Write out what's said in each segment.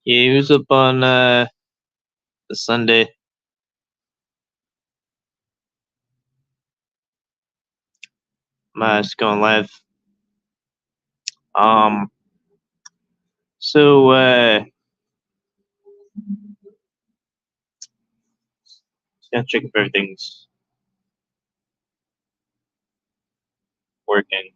Yeah, he was up on the Sunday. It's going live. Um, so gonna check if everything's working.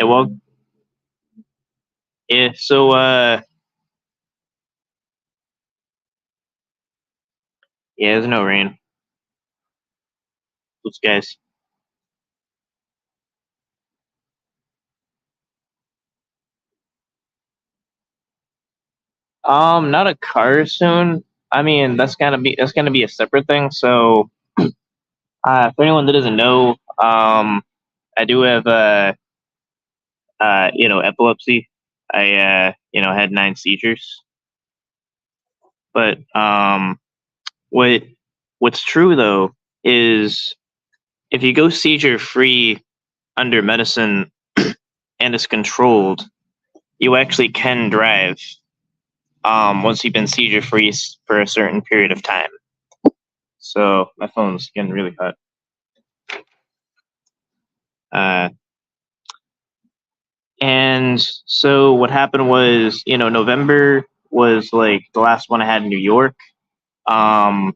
Yeah, well, yeah. So yeah, there's no rain. What's guys? Not a car soon. I mean, that's gonna be a separate thing. So, for anyone that doesn't know, I do have epilepsy. I had 9 seizures. But what what's true though is if you go seizure free under medicine and it's controlled, you actually can drive once you've been seizure free for a certain period of time. So my phone's getting really hot. Uh, and so what happened was, November was like the last one I had in New York. Um,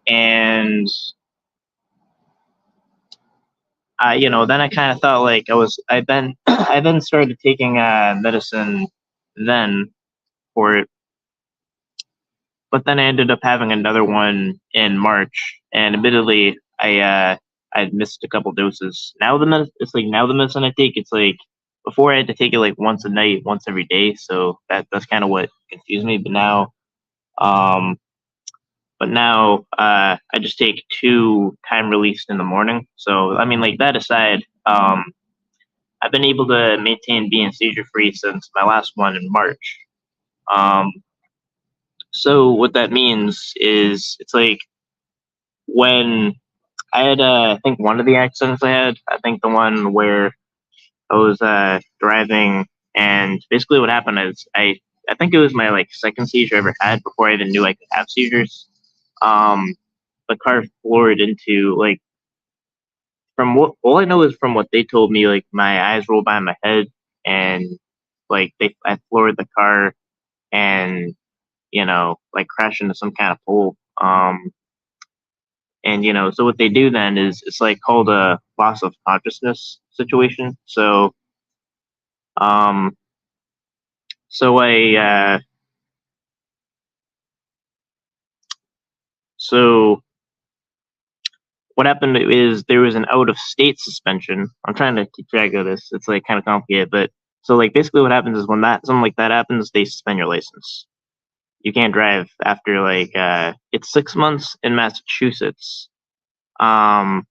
and then I kind of thought like I've been, I then started taking medicine then for it, but then I ended up having another one in March, and admittedly, I missed a couple doses. It's like now the medicine I take, it's like before I had to take it like once a night, once every day, so that's kind of what confused me. Um, but now I just take 2 time released in the morning. So I mean, like that aside, I've been able to maintain being seizure free since my last one in March. Um, so what that means is it's like when I had, I think one of the accidents I had, I think the one where I was driving, and basically what happened is I think it was my like second seizure I ever had before I even knew I could have seizures. Um, the car floored into like from what all I know is from what they told me, like my eyes rolled by my head, and like I floored the car and like crashed into some kind of pole. And so what they do then is it's like called a loss of consciousness situation. Um, so I so what happened is there was an out of state suspension. I'm trying to keep track of this. It's like kind of complicated, but so like basically what happens is when that something like that happens, they suspend your license. You can't drive after like it's 6 months in Massachusetts. Um,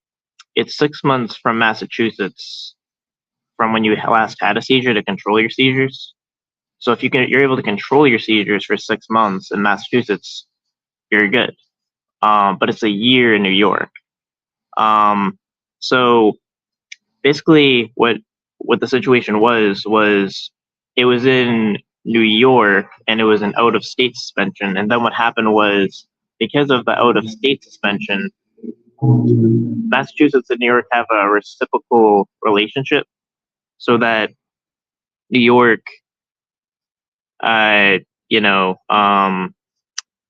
it's 6 months from Massachusetts from when you last had a seizure to control your seizures. So if you're able to control your seizures for 6 months in Massachusetts, you're good. But it's a year in New York. Um, so basically, what the situation was it was in New York and it was an out of state suspension. And then what happened was because of the out of state suspension, Massachusetts and New York have a reciprocal relationship, so that New York, uh, you know, um,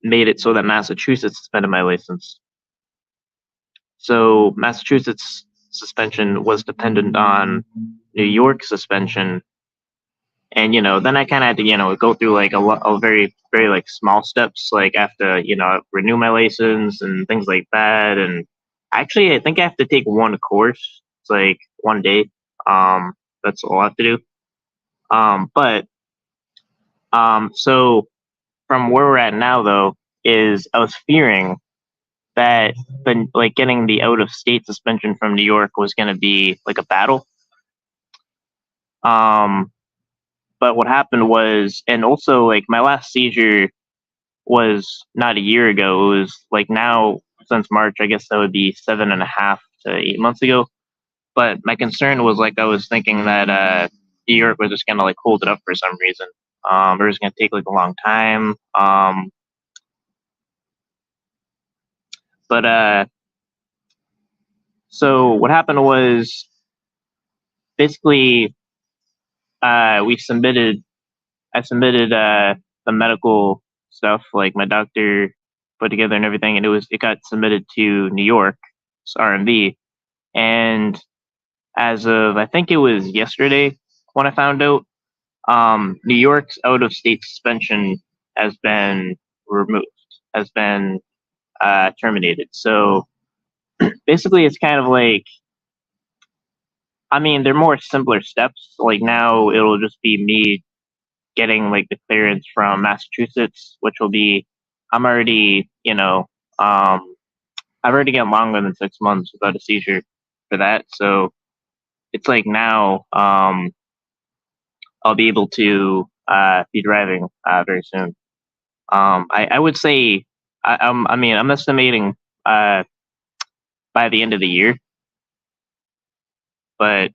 made it so that Massachusetts suspended my license. So Massachusetts suspension was dependent on New York suspension, and then I kind of had to go through like a very very like small steps, like I have to renew my license and things like that. And actually, I think I have to take one course. It's like one day. Um, that's all I have to do. But so from where we're at now though is I was fearing that the like getting the out of state suspension from New York was going to be like a battle. Um, but what happened was, and also like my last seizure. was not a year ago. It was like now since March. I guess that would be 7.5 to 8 months ago. But my concern was like I was thinking that New York was just gonna like hold it up for some reason. It was gonna take like a long time. But so what happened was basically we submitted. I submitted the medical stuff, like my doctor put together and everything, and it got submitted to New York RMV, and as of I think it was yesterday when I found out, New York's out of state suspension has been removed, has been terminated. So basically, it's kind of like, I mean, they're more simpler steps. Like now, it'll just be me getting like the clearance from Massachusetts, which will be, I'm already, I've already gotten longer than 6 months without a seizure for that. So it's like now, I'll be able to be driving very soon. I would say, I mean, I'm estimating uh, by the end of the year, but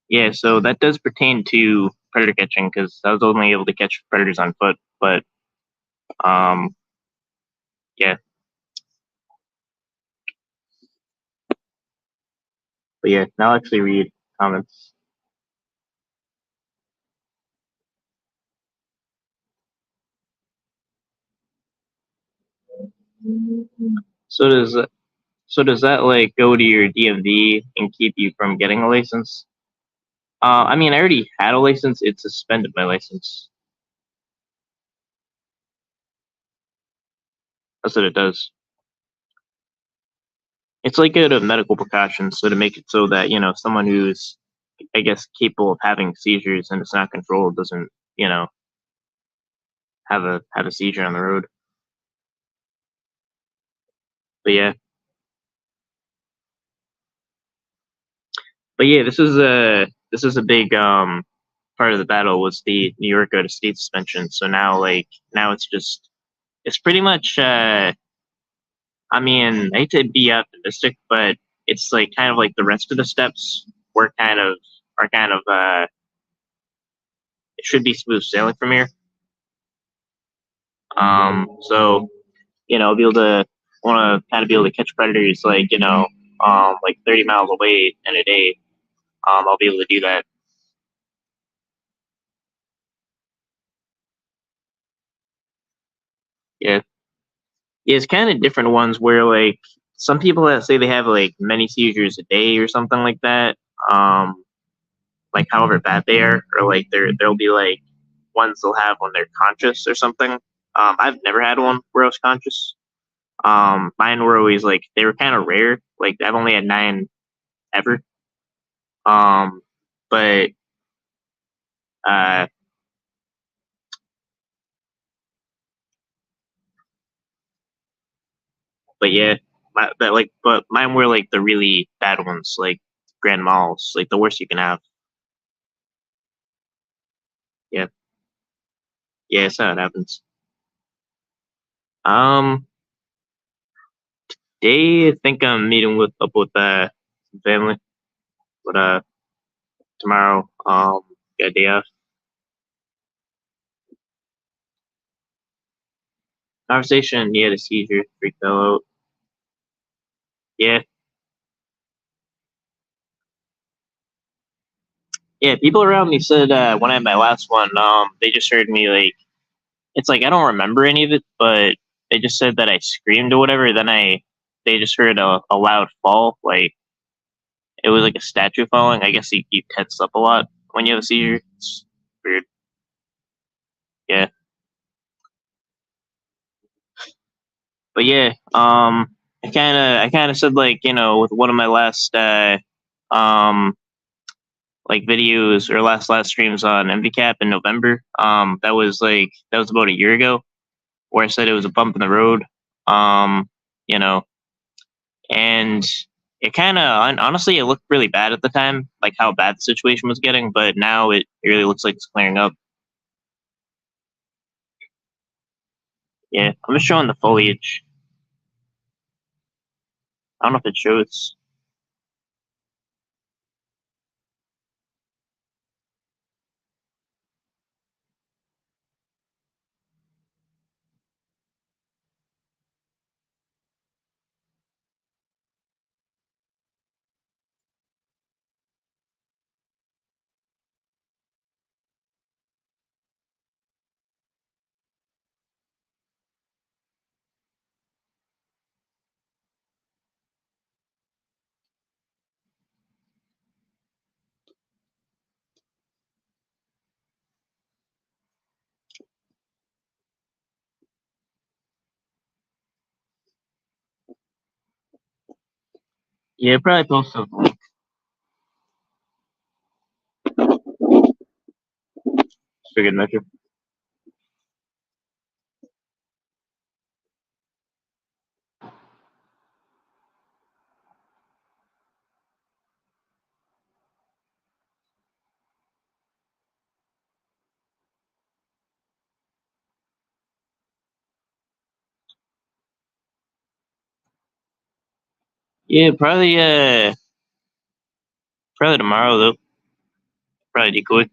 yeah, so that does pertain to predator catching because I was only able to catch predators on foot, but um, yeah, but yeah, now I'll actually read comments. So does that like go to your DMV and keep you from getting a license? I mean, I already had a license. It suspended my license. That's what it does. It's like a medical precaution, so to make it so that someone who's, I guess, capable of having seizures and it's not controlled doesn't, have a seizure on the road. But yeah, this is a big part of the battle was the New York out of state suspension. So now it's pretty much I mean, I hate to be optimistic, but it's like kind of like the rest of the steps were kind of it should be smooth sailing from here. So I'll be able to want to kind of be able to catch predators like like 30 miles away in a day. I'll be able to do that. Yeah, yeah, it's kind of different ones where like some people that say they have like many seizures a day or something like that. Um, like however bad they are, or like there'll be like ones they'll have when they're conscious or something. I've never had one where I was conscious. Mine were always like they were kind of rare. Like I've only had 9 ever. Um, but uh, but yeah, but mine were like the really bad ones, like grand malls, like the worst you can have. Yeah, yeah, that's how it happens. Um, they think I'm meeting with up with some family, but tomorrow got a day off. Conversation, he had a seizure, freaked out. Yeah, yeah. People around me said when I had my last one, they just heard me like it's like I don't remember any of it, but they just said that I screamed or whatever. Then they just heard a loud fall, like it was like a statue falling. I guess you tense up a lot when you have a seizure. It's weird. Yeah, but yeah, I kind of said like with one of my last um like videos or last streams on MVCap in November. That was about a year ago, where I said it was a bump in the road. Um, you know, and it kind of honestly it looked really bad at the time, like how bad the situation was getting. But now it really looks like it's clearing up. Yeah, I'm just showing the foliage. I don't know if it shows. Yeah, probably post a link. For good measure. Yeah, probably tomorrow though. Probably decoy.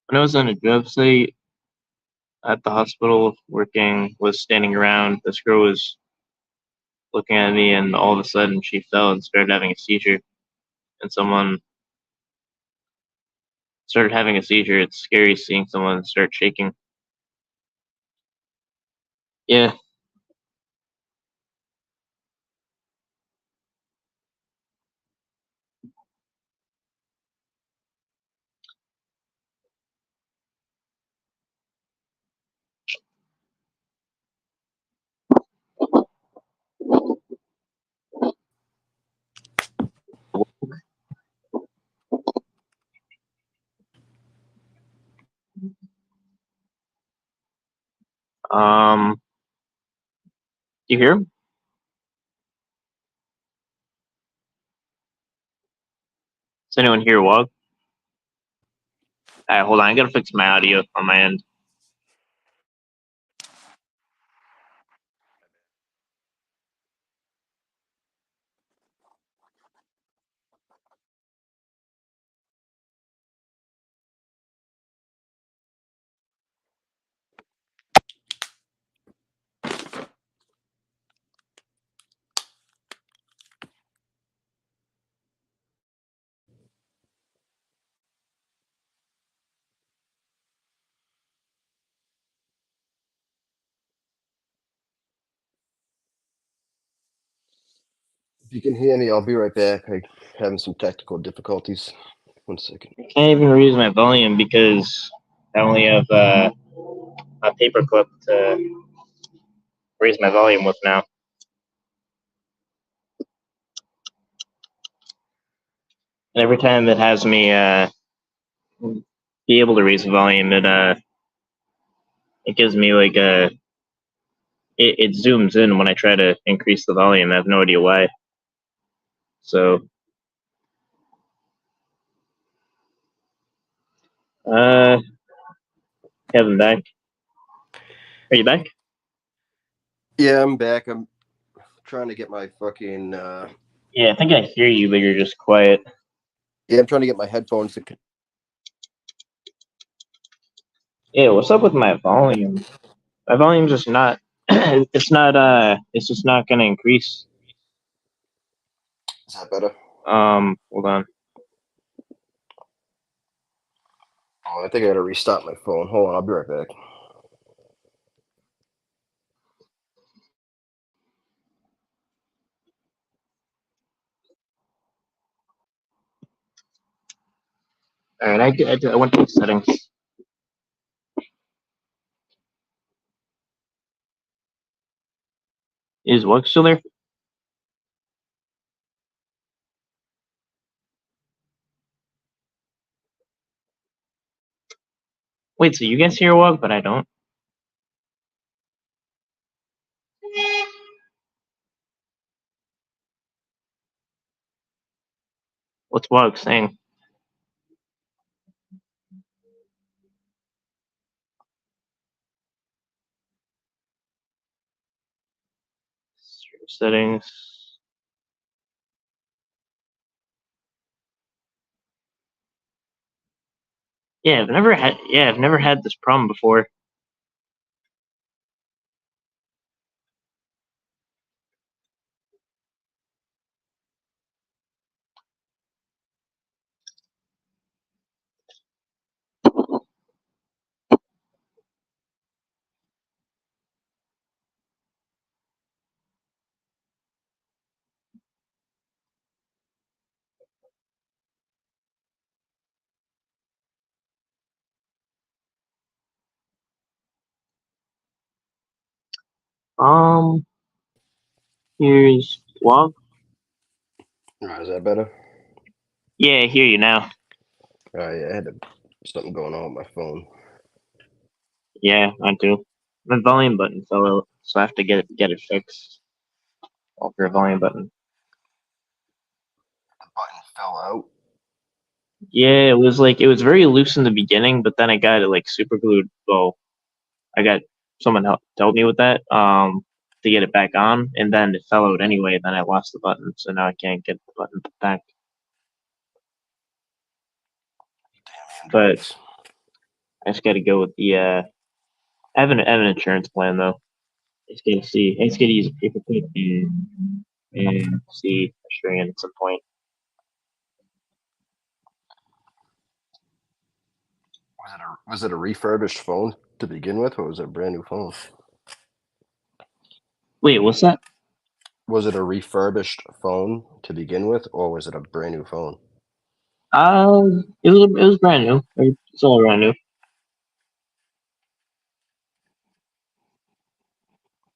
When I was on a job site at the hospital working, was standing around, this girl was looking at me, and all of a sudden she fell and started having a seizure. And someone started having a seizure. It's scary seeing someone start shaking. Yeah. Do you hear him? Does anyone hear Wog? Alright, hold on. I gotta fix my audio on my end. If you can hear me, I'll be right back. I'm having some technical difficulties. 1 second. I can't even raise my volume because I only have a paperclip to raise my volume with now. And every time it has me be able to raise the volume, it gives me like it zooms in when I try to increase the volume. I have no idea why. So Kevin back. Are you back? Yeah, I'm back. I'm trying to get my fucking. Yeah, I think I hear you, but you're just quiet. Yeah, I'm trying to get my headphones to. Yeah, what's up with my volume? My volume's just not. It's just not gonna increase. Is that better? Hold on. Oh, I think I gotta restart my phone. Hold on, I'll be right back. All right, I went to the settings. Is what still there? Wait, so you guys hear Wog, but I don't? What's Wog saying? Settings. Yeah, I've never had this problem before. Here's Wog. Is that better? Yeah, I hear you now. Yeah, I had something going on with my phone. Yeah, I do. The volume button fell out, so I have to get it fixed. Alter a volume button. The button fell out. Yeah, it was very loose in the beginning, but then I got it like super glued. Well, I got someone help me with that to get it back on, and then it fell out anyway. Then I lost the button, so now I can't get the button back. But Androids. I just got to go with the. I have an insurance plan though. I just got to see. I just got to use a paper clip and see a string at some point. Was it a refurbished phone to begin with, or was it a brand new phone? Wait, what's that? Was it a refurbished phone to begin with, or was it a brand new phone? It was brand new. It's all brand new.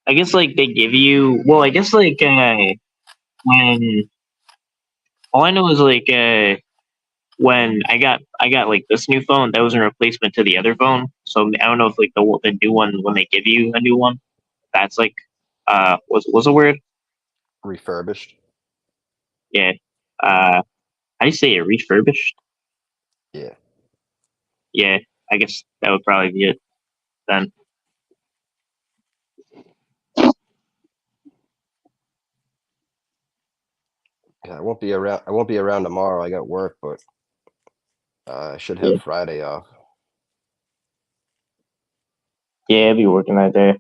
I guess like they give you. Well, I guess like when all I know is like when I got like this new phone, that was a replacement to the other phone. So I don't know if like the new one when they give you a new one, that's like was a word. Refurbished. Yeah. How do you say it? Refurbished? Yeah. Yeah. I guess that would probably be it then. Yeah, I won't be around. I won't be around tomorrow. I got work, but I should Yeah. have Friday off. Yeah, I'd be working that day.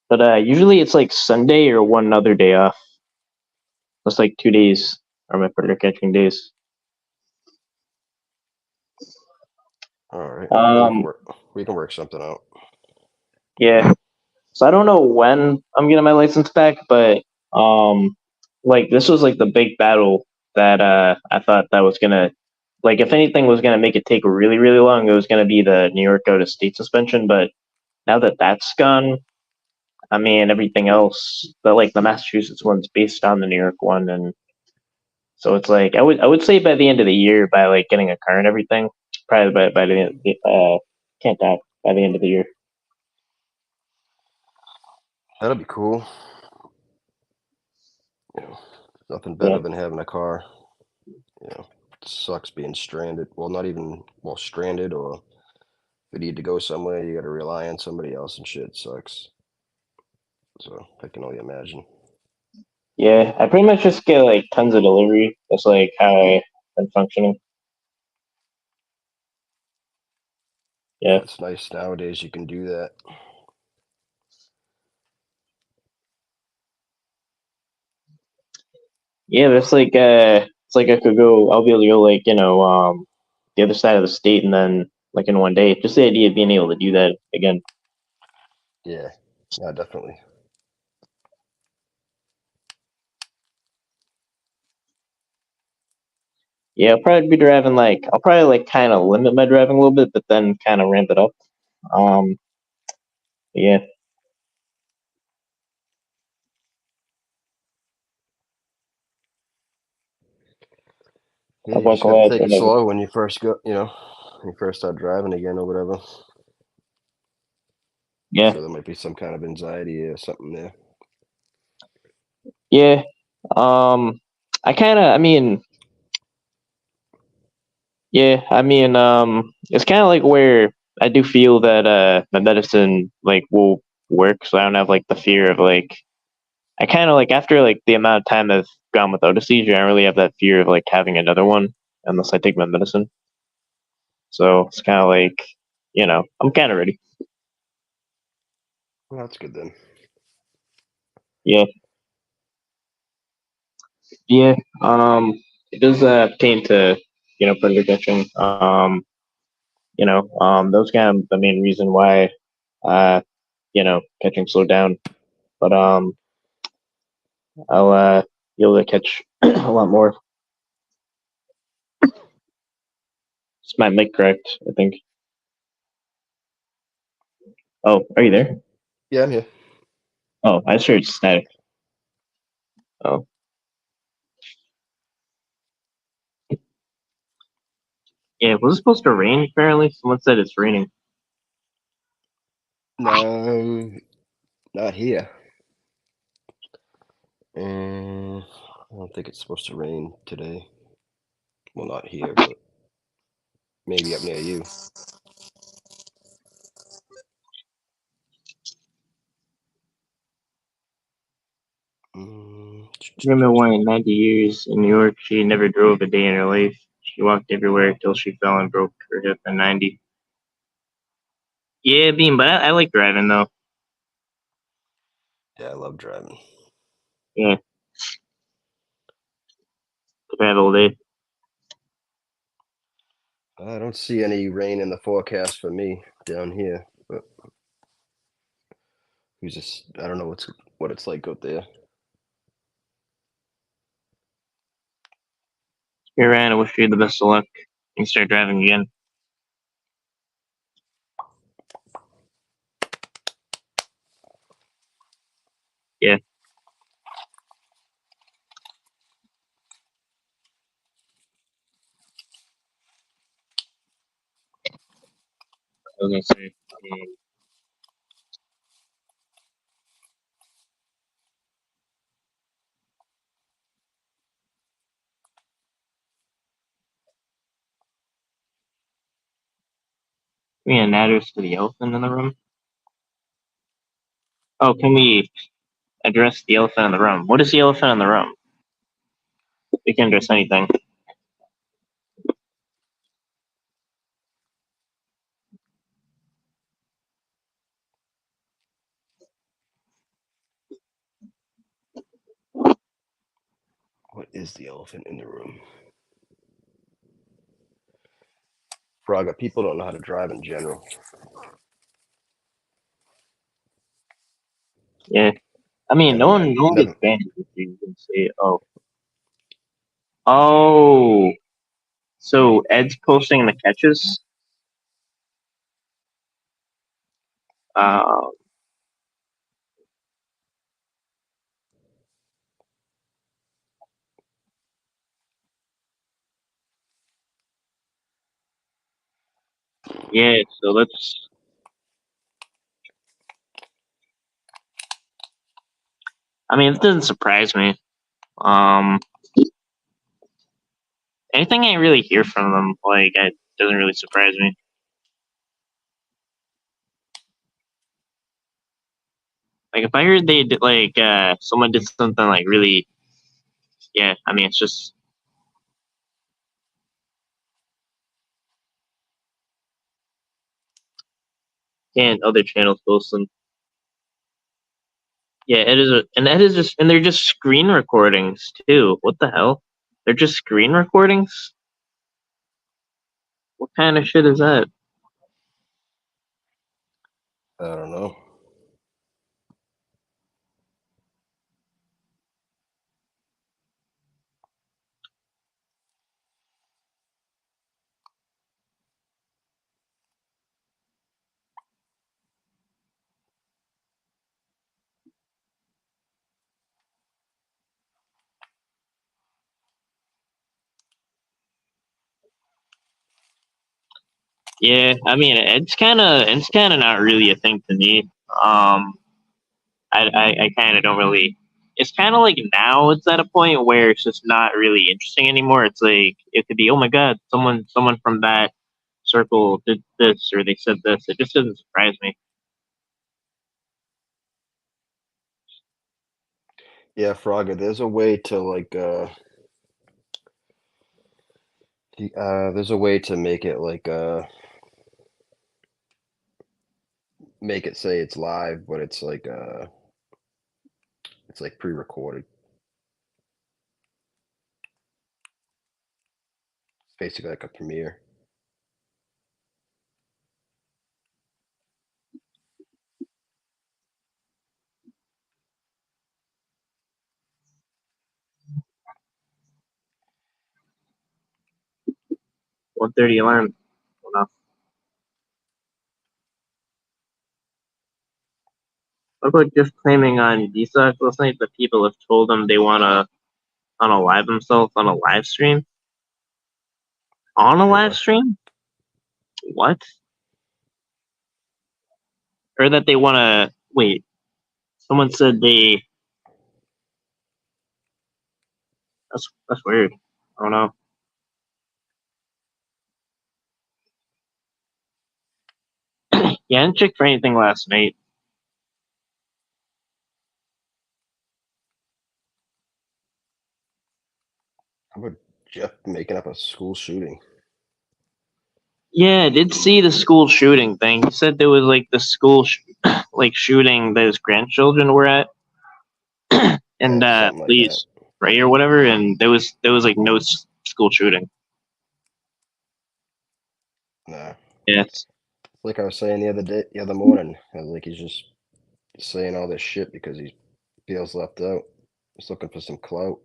But usually it's like Sunday or one other day off. That's like 2 days are my partner catching days. All right. Well, Um, we can work something out. yeah. So I don't know when I'm getting my license back, but um, like this was like the big battle that I thought that was gonna like if anything was gonna make it take really really long, it was gonna be the New York out of state suspension. But now that that's gone, I mean everything else, the Massachusetts one's based on the New York one, and so it's like I would say by the end of the year, by like getting a car and everything, probably by the end, can't die by the end of the year. That'll be cool. You know, nothing Yeah, better than having a car. You know, it sucks being stranded. Well, not even stranded, or if you need to go somewhere, you got to rely on somebody else and shit. It sucks. So I can only imagine. yeah. I pretty much just get like tons of delivery. That's like how I've been functioning. Yeah, Yeah, it's nice nowadays. You can do that. yeah. That's like it's like I could go. I'll be able to go like the other side of the state and then like in one day. Just the idea of being able to do that again. Yeah, yeah, definitely. Yeah, I'll probably be driving like I'll probably like kind of limit my driving a little bit, but then kind of ramp it up. Um, yeah, Yeah, I'm you just got to glad take it whatever. slow when you first go. When you first start driving again or whatever. Yeah, So there might be some kind of anxiety or something there. yeah. I kind of, I mean, Yeah, I mean, it's kind of like where I do feel that my medicine like will work, so I don't have like the fear of like I kind of like after like the amount of time I've gone without a seizure, I don't really have that fear of like having another one unless I take my medicine. So it's kind of like, I'm kind of ready. Well, that's good then. Yeah, yeah. It does pertain to predator catching. Those kind of the main reason why catching slowed down. But I'll be able to catch a lot more. It's my mic correct, I think. Oh, are you there? Yeah, I'm here. Oh, I just heard static. Oh, yeah. Was it supposed to rain? Apparently, someone said it's raining. Not here. I don't think it's supposed to rain today. Well, not here, but maybe up near you. Mm, Women wanted 90 years in New York. She never drove a day in her life. She walked everywhere till she fell and broke her hip at 90. Yeah, Beam, but I like driving though. Yeah, I love driving. Yeah, drive all day. I don't see any rain in the forecast for me down here, but who's just I don't know what it's like out there. Here, Ryan, I wish you the best of luck. You can start driving again. Yeah, I was gonna say. We an address to the elephant in the room. Oh, can we address the elephant in the room? What is the elephant in the room? We can address anything. What is the elephant in the room? Fraga, people don't know how to drive in general. Yeah, I mean, Never met, no one gets never. banned if you can say, oh. So Ed's posting the catches. Uh, yeah. So let's. I mean, it doesn't surprise me. Um, Anything I really hear from them, like, it doesn't really surprise me. Like, if I heard they did, like, someone did something like really, yeah. I mean, it's just and other channels post them. Yeah, and they're just screen recordings too. What the hell? They're just screen recordings. What kind of shit is that? I don't know. Yeah, I mean, it's kind of not really a thing to me. I kind of don't really. it's kind of like now it's at a point where it's just not really interesting anymore. It's like it could be, oh my god, someone from that circle did this or they said this. It just doesn't surprise me. Yeah, Frogger, there's a way to like there's a way to make it like make it say it's live, but it's like pre-recorded. It's basically like a premiere. 1:30 alarm. Well, no. What about just claiming on Visa last night that people have told them they want to unalive themselves on a live stream? On a live Yeah. stream? What? Or that they want to wait? Someone said they. That's weird. I don't know. Yeah, I didn't check for anything last night. How about Jeff making up a school shooting? Yeah, I did see the school shooting thing. He said there was like the school like shooting that his grandchildren were at, and Yeah, something like that. police right or whatever, and there was like no school shooting. Nah. Yes. Like I was saying the other morning, I was like he's just saying all this shit because he feels left out. He's looking for some clout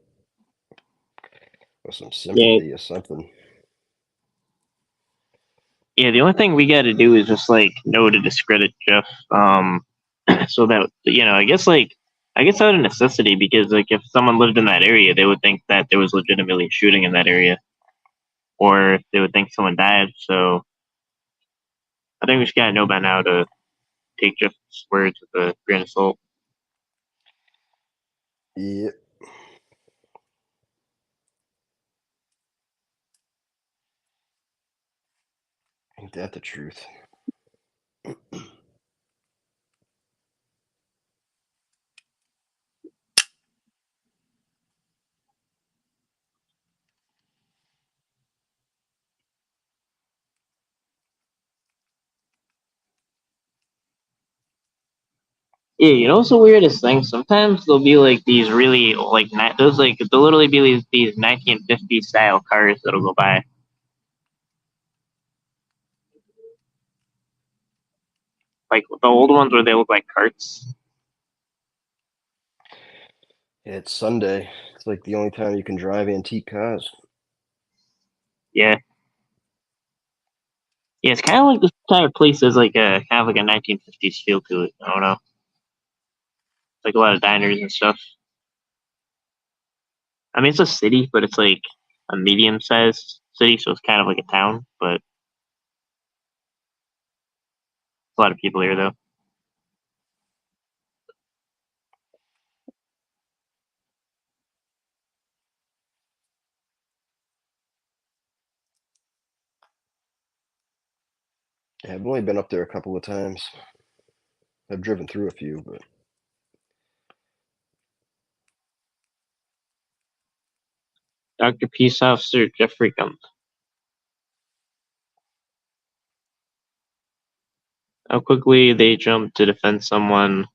or some Yeah. sympathy or something. Yeah. The only thing we got to do is just like know to discredit Jeff. So that I guess out of necessity because like if someone lived in that area, they would think that there was legitimately a shooting in that area, or they would think someone died. So I think we just gotta know by now to take Jeff's words with a grain of salt. Yep. Ain't that the truth? Yeah, you know what's the weirdest thing? Sometimes there'll be like these really like those like there'll literally be these 1950s style cars that'll go by. Like the old ones where they look like carts. Yeah, it's Sunday. It's like the only time you can drive antique cars. Yeah. Yeah, it's kind of like this entire place has like a kind of like a 1950s feel to it. I don't know. Like a lot of diners and stuff. I mean, it's a city, but it's like a medium-sized city, so it's kind of like a town. But a lot of people here, though. Yeah, I've only been up there a couple of times. I've driven through a few, but Dr. Peace Officer Jeffrey Gump. How quickly they jump to defend someone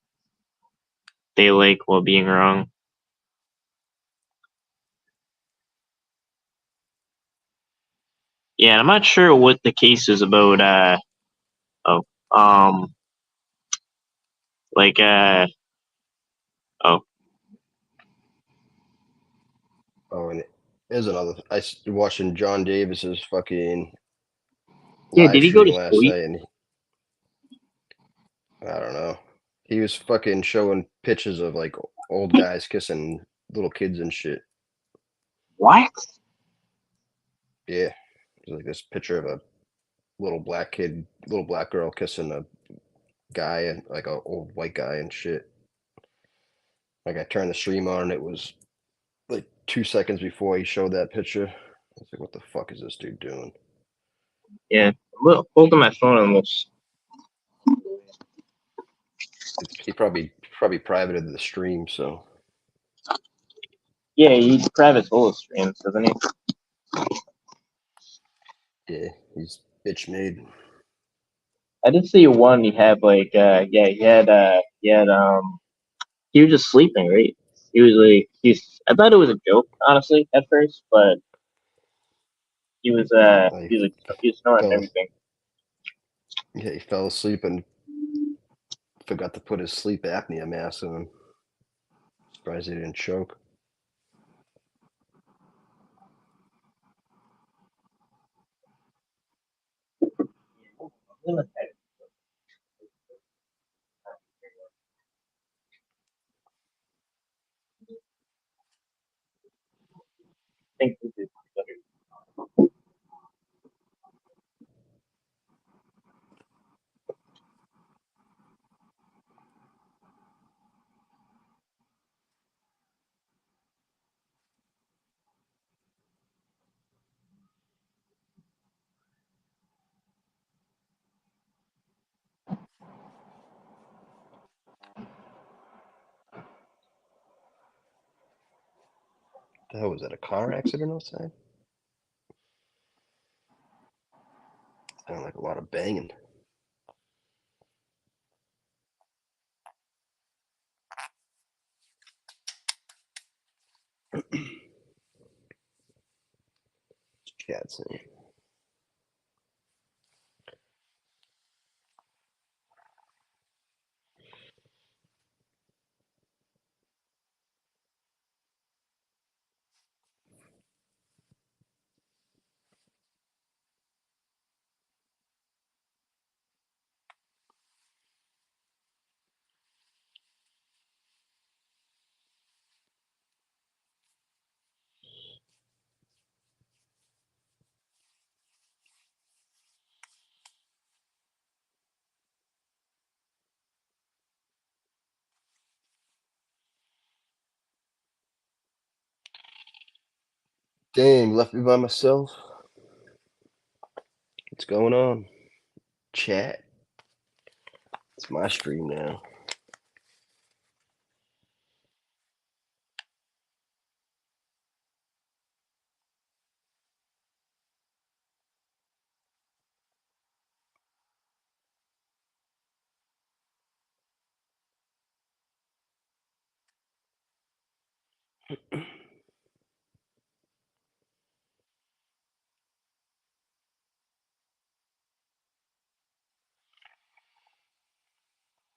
they like while being wrong. Yeah, I'm not sure what the case is about. Oh, um, like, oh, oh, and there's another. Watching John Davis's fucking yeah. live Did he go to stream last sleep? night, and I don't know. He was fucking showing pictures of like old guys kissing little kids and shit. What? Yeah, there's like this picture of a little black girl kissing a guy and like a old white guy and shit. Like I turned the stream on and it was like 2 seconds before he showed that picture. I was like, what the fuck is this dude doing? Yeah, look, hold on my phone and looks. He probably privated the stream, so Yeah, he private solo streams, doesn't he? yeah, he's bitch made. I did see one. He had like, yeah, he was just sleeping, right? He was like, I thought it was a joke, honestly, at first, but I he was snoring and fell, everything. yeah, he fell asleep and forgot to put his sleep apnea mask on. Surprised he didn't choke. Think this is- The hell was that? A car accident outside? Sounded like a lot of banging. Chat saying. Dang, left me by myself. What's going on? Chat. It's my stream now.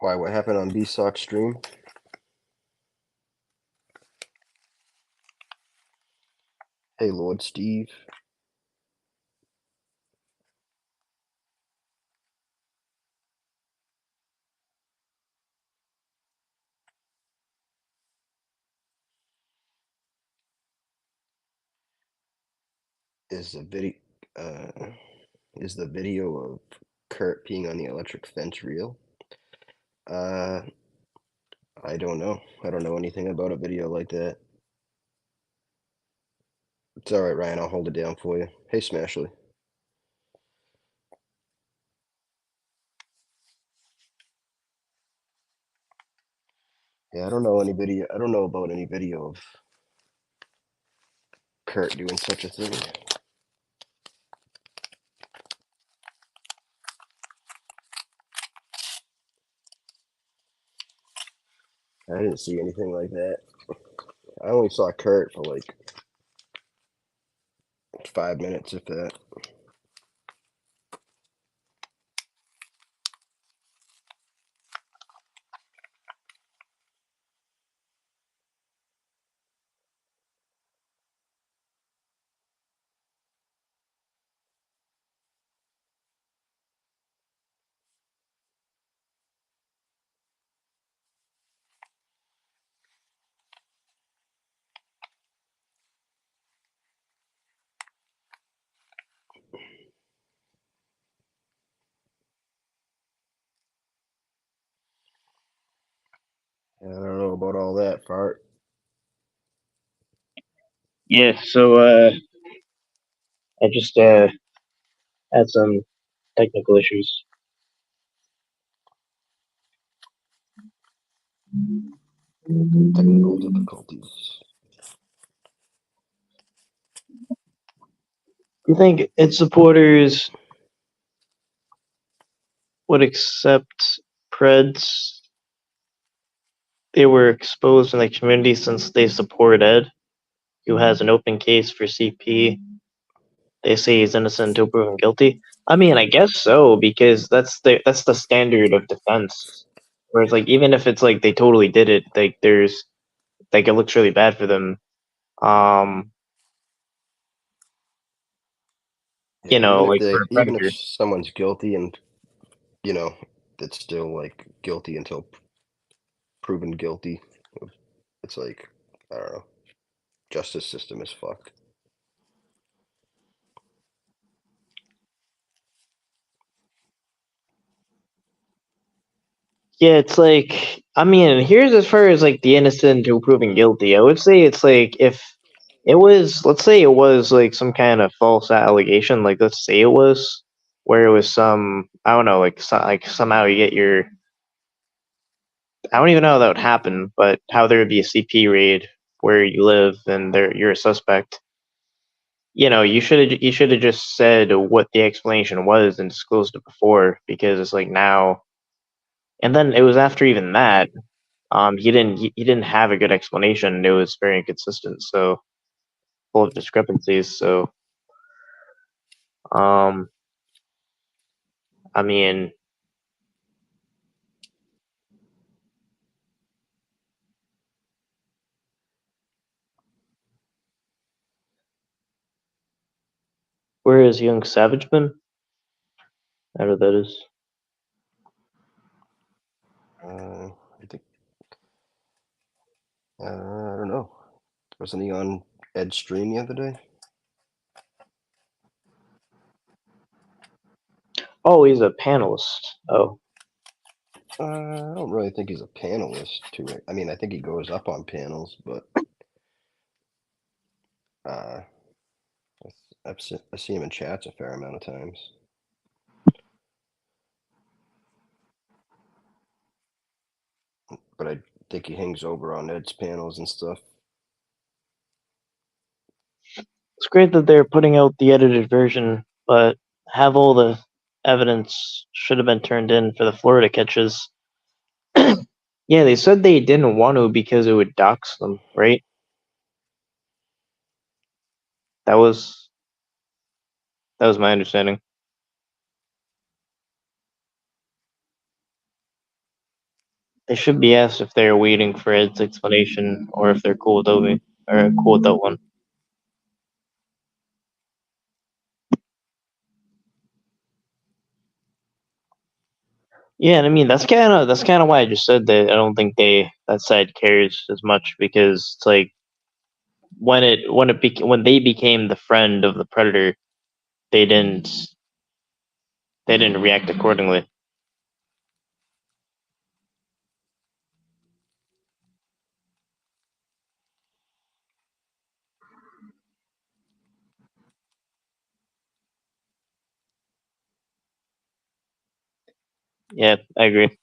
Why? What happened on BSOC stream? Hey, Lord Steve. Is the video uh, is the video of Kurt peeing on the electric fence real? Uh, I don't know. I don't know anything about a video like that. It's all right, Ryan. I'll hold it down for you. Hey, Smashley. Yeah, I don't know any video. I don't know about any video of Kurt doing such a thing. I didn't see anything like that. I only saw Kurt for like 5 minutes, if that. I don't know about all that, fart. Yeah, so I just had some technical issues. Technical difficulties. Do you think its supporters would accept Preds? They were exposed in the community since they support Ed, who has an open case for CP. They say he's innocent until proven guilty. I mean, I guess so, because that's the standard of defense. Whereas, like, even if it's like they totally did it, like there's like it looks really bad for them. Um, Yeah, like for a even if predator. someone's guilty and you know, it's still like guilty until proven guilty. It's like I don't know. Justice system is fucked. Yeah, it's like I mean, here's as far as like the innocent until proven guilty. I would say it's like if it was, let's say it was like some kind of false allegation, like let's say it was where it was some I don't know, like somehow you get your I don't even know how that would happen, but how there would be a CP raid where you live and you're a suspect. You should have just said what the explanation was and disclosed it before, because it's like now, and then it was after even that. He didn't have a good explanation. It was very inconsistent, so full of discrepancies. So, um, I mean, where is young Savage been? I don't know what that is. I think I don't know. Wasn't he on Ed's stream the other day? Oh, he's a panelist. Oh, I don't really think he's a panelist to it. I mean, I think he goes up on panels, but uh, I see him in chats a fair amount of times. But I think he hangs over on Ed's panels and stuff. it's great that they're putting out the edited version, but have all the evidence should have been turned in for the Florida catches. Yeah, they said they didn't want to because it would dox them, right? That was that was my understanding. They should be asked if they're waiting for Ed's explanation or if they're cool with Obi or cool with that one. Yeah, and I mean that's kind of why I just said that I don't think that side cares as much, because it's like when they became the friend of the predator, they didn't react accordingly. Yeah, I agree.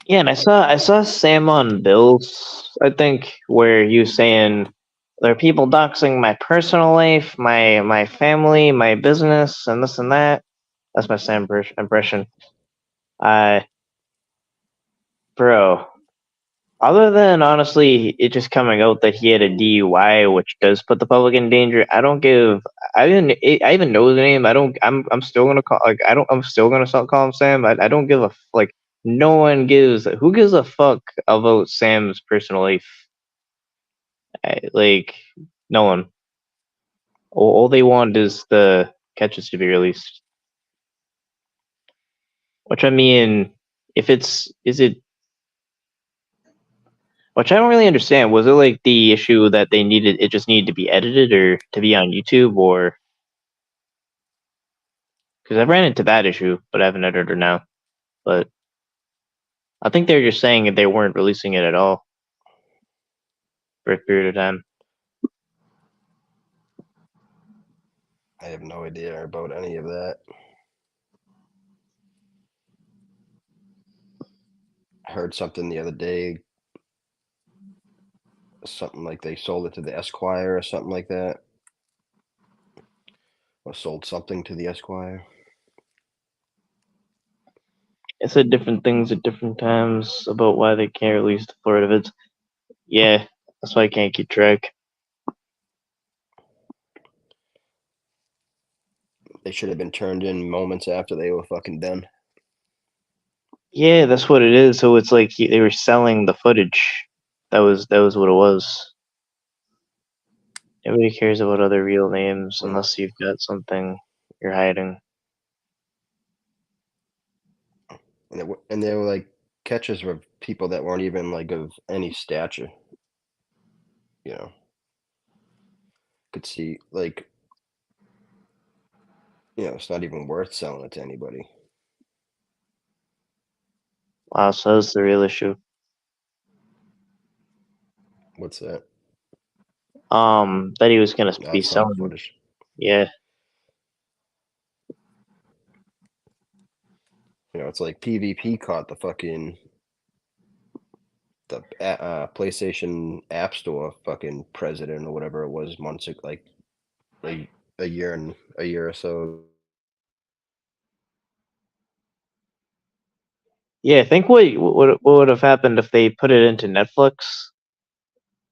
Yeah, and I saw Sam on Bills, I think, where he was saying there are people doxing my personal life, my family, my business, and this and that. That's my Sam impression. I Bro, other than honestly it just coming out that he had a DUI, which does put the public in danger, I don't give. I even know his name. I don't. I'm still gonna call. Like I don't. I'm still gonna call him Sam. I don't give a like. No one gives. Who gives a fuck about Sam's personal life? Like no one. All they want is the catches to be released. Which I mean, if it's is it which I don't really understand. Was it like the issue that it just needed to be edited or to be on YouTube, or Because I ran into that issue, but I have an editor now. But I think they're just saying that they weren't releasing it at all for a period of time. I have no idea about any of that. I heard something the other day, something like they sold it to the Esquire or something like that, or sold something to the Esquire. I said different things at different times about why they can't release the Florida vids. Yeah, that's why I can't keep track. They should have been turned in moments after they were fucking done. Yeah, that's what it is. So it's like they were selling the footage. That was what it was. Nobody cares about other real names Yeah. unless you've got something you're hiding. And they were like catches of people that weren't even like of any stature. You know, could see like, it's not even worth selling it to anybody. Wow, so that's the real issue. What's that? That he was gonna be Found selling. footage. Yeah, It's like PvP caught the PlayStation App Store fucking president or whatever it was months ago, like a year or so. yeah. I think what would have happened if they put it into Netflix?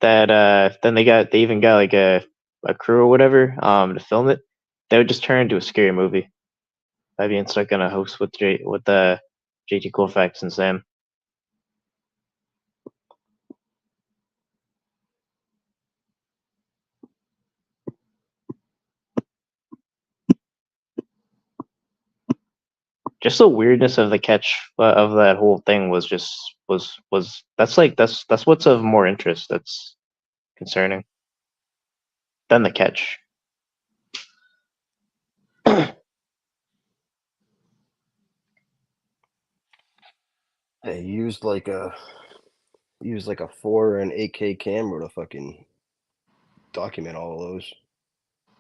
That then they even got like a crew or whatever to film it. They would just turn into a scary movie by being stuck in a house with JT Colfax and Sam. Just the weirdness of the catch of that whole thing was just was that's what's of more interest. That's concerning than the catch. They used like a 4 and 8K camera to fucking document all of those.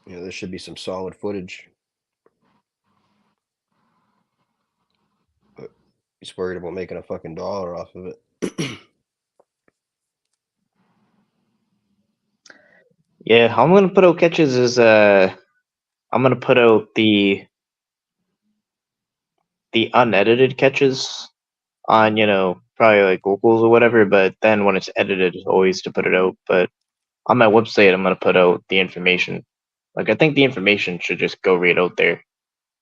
There should be some solid footage. But he's worried about making a fucking dollar off of it. Yeah, how I'm gonna put out catches is I'm gonna put out the unedited catches on probably like locals or whatever. But then when it's edited, always to put it out. But on my website, I'm gonna put out the information. Like I think the information should just go right out there.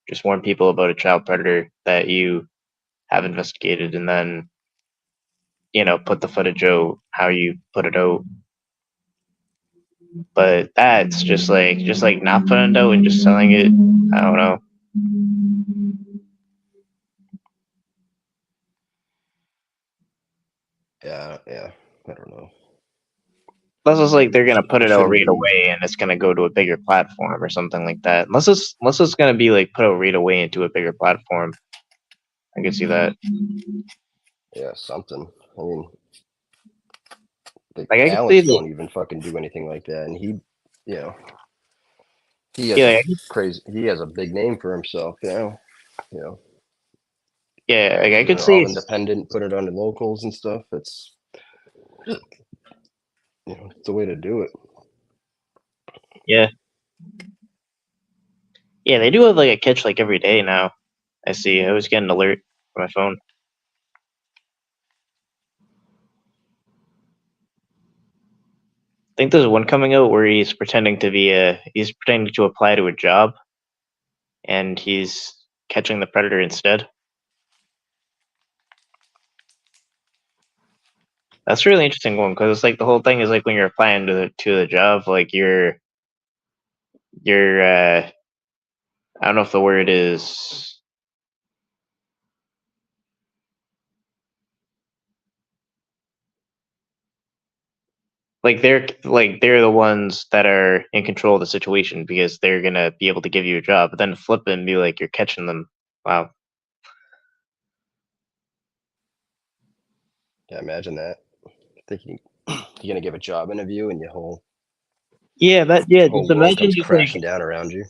Just warn people about a child predator that you have investigated, and then put the footage out how you put it out. But that's just like not putting it out and just selling it. I don't know. Yeah, I don't know. Unless it's like they're gonna put it out Shouldn't right be. away and it's gonna go to a bigger platform or something like that. Unless it's gonna be like put out right away into a bigger platform. I can see that. Yeah, something. I mean, Like I can see Alex that. won't even fucking do anything like that, and you know, he has Yeah, a crazy. He has a big name for himself. You know, yeah. Like I doing could it all see. independent, put it on the locals and stuff. It's it's the way to do it. Yeah, yeah. They do have like a catch like every day now. I see. I always get an alert on my phone. I think there's one coming out where he's pretending to apply to a job, and he's catching the predator instead. That's a really interesting one because it's like the whole thing is like when you're applying to the job, like you're I don't know if the word is like they're the ones that are in control of the situation because they're gonna be able to give you a job. But then flip it and be like you're catching them. Wow. Yeah, imagine that. Thinking you're gonna give a job interview and your whole Yeah, just world imagine comes just like crashing down around you.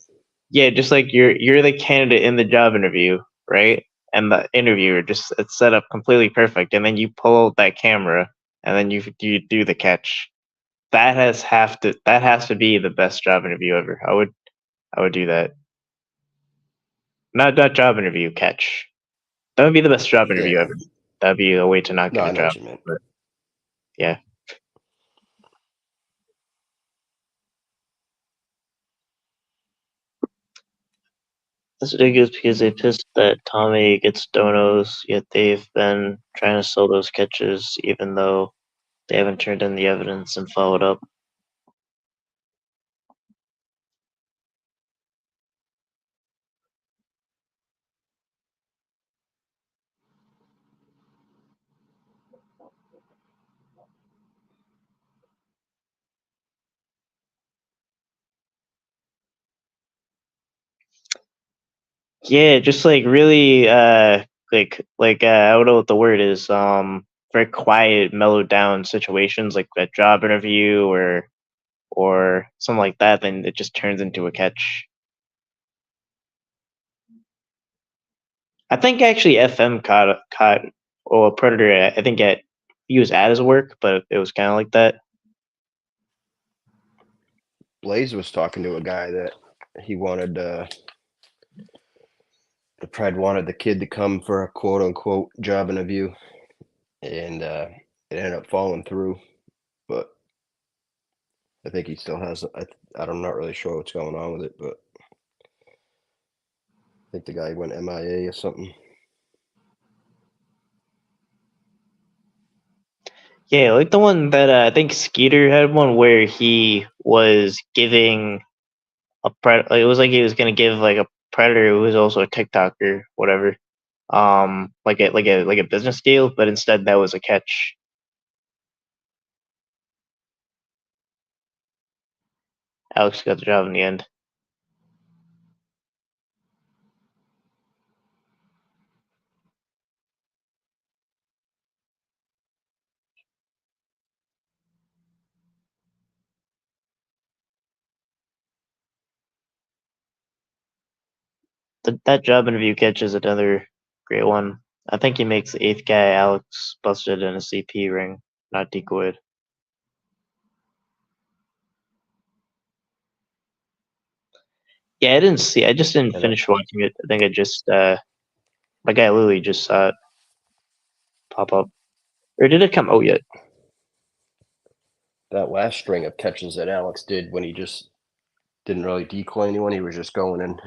just like you're the candidate in the job interview, right? And the interviewer just it's set up completely perfect, and then you pull out that camera and then you do the catch. That has to be the best job interview ever. I would do that. Not job interview, catch. That would be the best job interview Yeah. ever. That'd be a way to not No, get I a know job. what you meant. But yeah. That's ridiculous because they pissed that Tommy gets donos, yet they've been trying to sell those catches even though they haven't turned in the evidence and followed up. Yeah, just like really I don't know what the word is, very quiet, mellowed down situations like a job interview or something like that, then it just turns into a catch. I think actually FM caught or Predator. I think he was at his work, but it was kind of like that. Blaze was talking to a guy that he wanted the Pride wanted the kid to come for a quote unquote job interview, and it ended up falling through. But I think he still has. I'm not really sure what's going on with it, but I think the guy went MIA or something. Yeah, like the one that I think Skeeter had one where he was giving it was like he was gonna give like a Predator who was also a TikToker, whatever, like a business deal, but instead that was a catch. Alex got the job in the end. That job interview catch is another great one. I think he makes the 8th guy Alex busted in a CP ring, not decoyed. Yeah, I didn't see. I just didn't And finish watching it. I think I just my guy Lily just saw it pop up, or did it come out yet? that last string of catches that Alex did when he just didn't really decoy anyone, he was just going and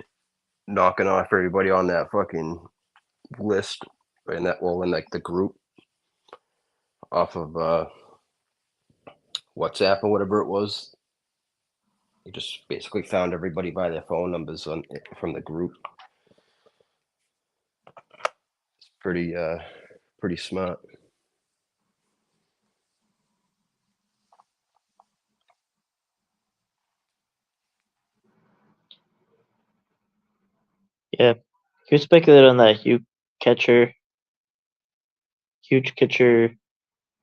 knocking off everybody on that fucking list in like the group off of WhatsApp or whatever it was. He just basically found everybody by their phone numbers from the group. It's pretty smart. Yeah. Can you speculate on that huge catcher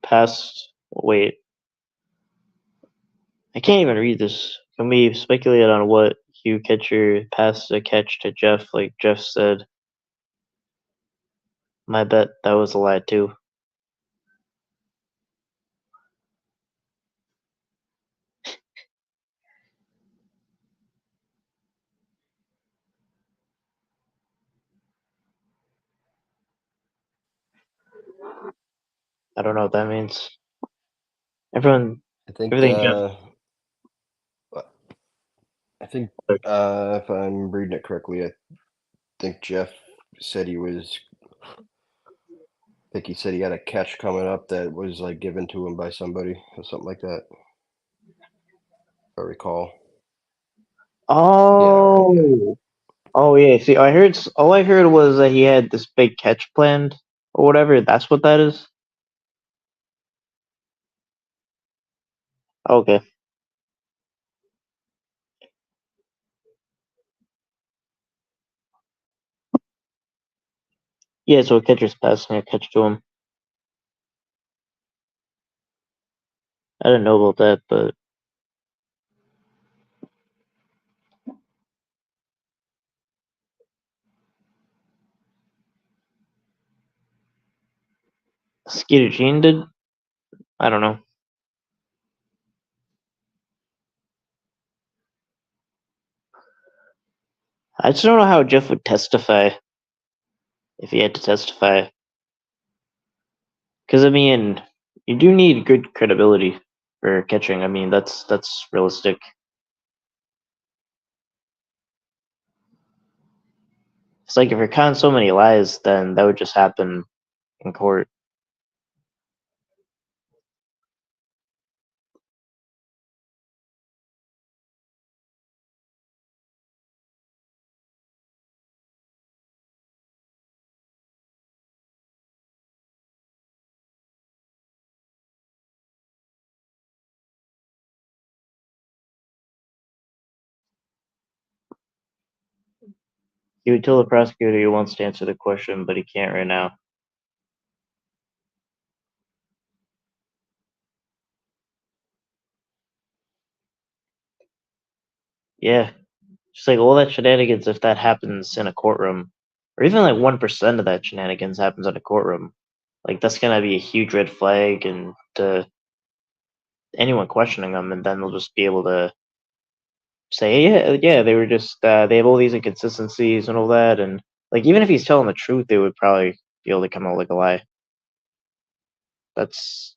pass? Wait, I can't even read this. Can we speculate on what Hugh Catcher passed the catch to Jeff? Like Jeff said, my bet that was a lie too. I don't know what that means. Everything I think Jeff. if I'm reading it correctly, I think Jeff said he was. I think he said he had a catch coming up that was like given to him by somebody or something like that. If I recall. Oh, Yeah. oh yeah. See, all I heard was that he had this big catch planned or whatever. That's what that is. Okay. Yeah, so a catcher's passing a catch to him. I didn't know about that, but Skeeter Jean did? I don't know. I just don't know how Jeff would testify if he had to testify. Because I mean, you do need good credibility for catching. I mean, that's realistic. It's like if you're counting so many lies, then that would just happen in court. He would tell the prosecutor he wants to answer the question, but he can't right now. Yeah, just like all that shenanigans. If that happens in a courtroom, or even like 1% of that shenanigans happens in a courtroom, like that's gonna be a huge red flag, and to anyone questioning them, and then they'll just be able to say, yeah, they were just they have all these inconsistencies and all that, and like even if he's telling the truth, they would probably be able to come out like a lie. That's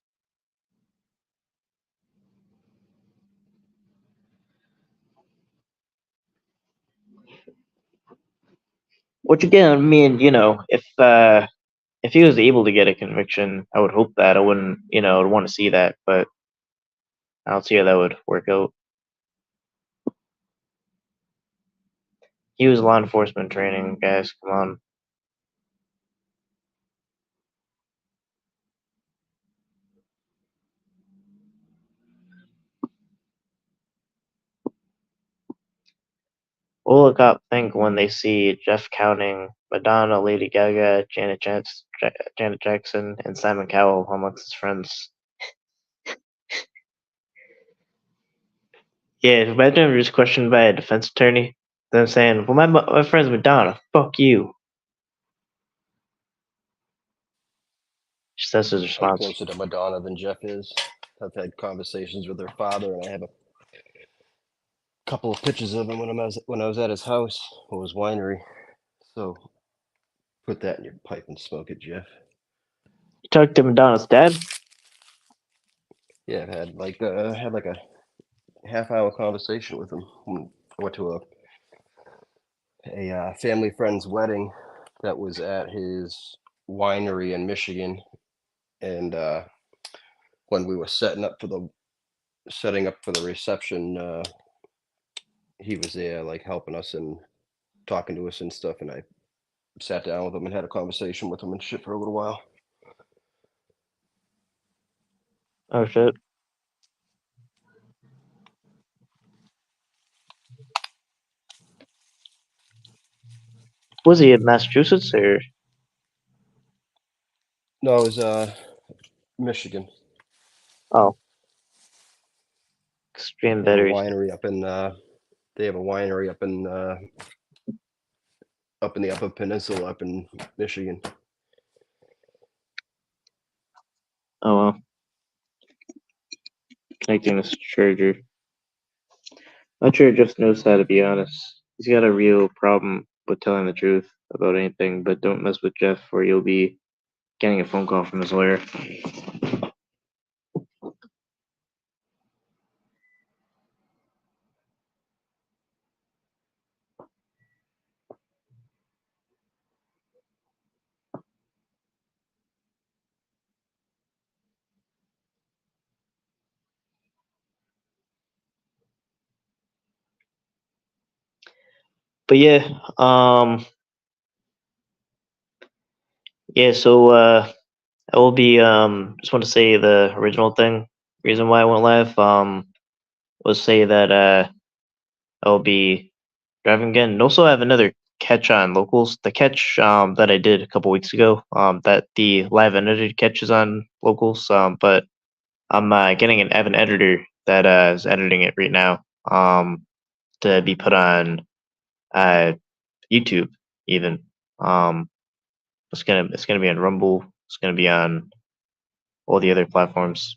which again, I mean, if he was able to get a conviction, I would hope that. I wouldn't, I'd want to see that, but I don't see how that would work out. He was law enforcement training, guys. Come on. What will a cop think when they see Jeff counting Madonna, Lady Gaga, Janet Jackson, and Simon Cowell amongst his friends? Yeah, imagine if you're just questioned by a defense attorney. Them saying, "Well, my friend's Madonna. Fuck you." Just that's his I'm response. closer to Madonna than Jeff is. I've had conversations with her father, and I have a couple of pictures of him when I was at his house or his winery. So put that in your pipe and smoke it, Jeff. You talked to Madonna's dad. Yeah, I've had like a half-hour conversation with him. I went to a family friend's wedding that was at his winery in Michigan, and when we were setting up for the reception, he was there, like helping us and talking to us and stuff. And I sat down with him and had a conversation with him and shit for a little while. Oh shit. Was he in Massachusetts or No, it was Michigan. oh, extreme They have a batteries? winery up in they have a winery up in the Upper Peninsula up in Michigan. Oh well. Connecting this charger. Not sure Jeff knows how to be honest. He's got a real problem with telling the truth about anything, but don't mess with Jeff or you'll be getting a phone call from his lawyer. But yeah, so I will be just want to say the original thing. Reason why I went live was say that I'll be driving again. And also I have another catch on locals. The catch that I did a couple weeks ago, that the live edited catch is on locals. But I'm getting I have an editor that is editing it right now. To be put on YouTube even. It's gonna be on Rumble. It's gonna be on all the other platforms.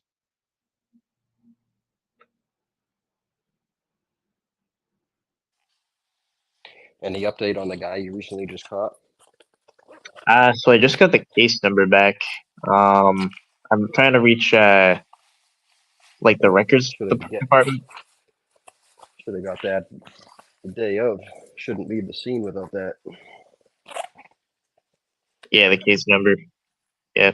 Any update on the guy you recently just caught? So I just got the case number back. I'm trying to reach like the records Should have department. got that the day of. Shouldn't leave the scene without that. Yeah, the case number. Yeah.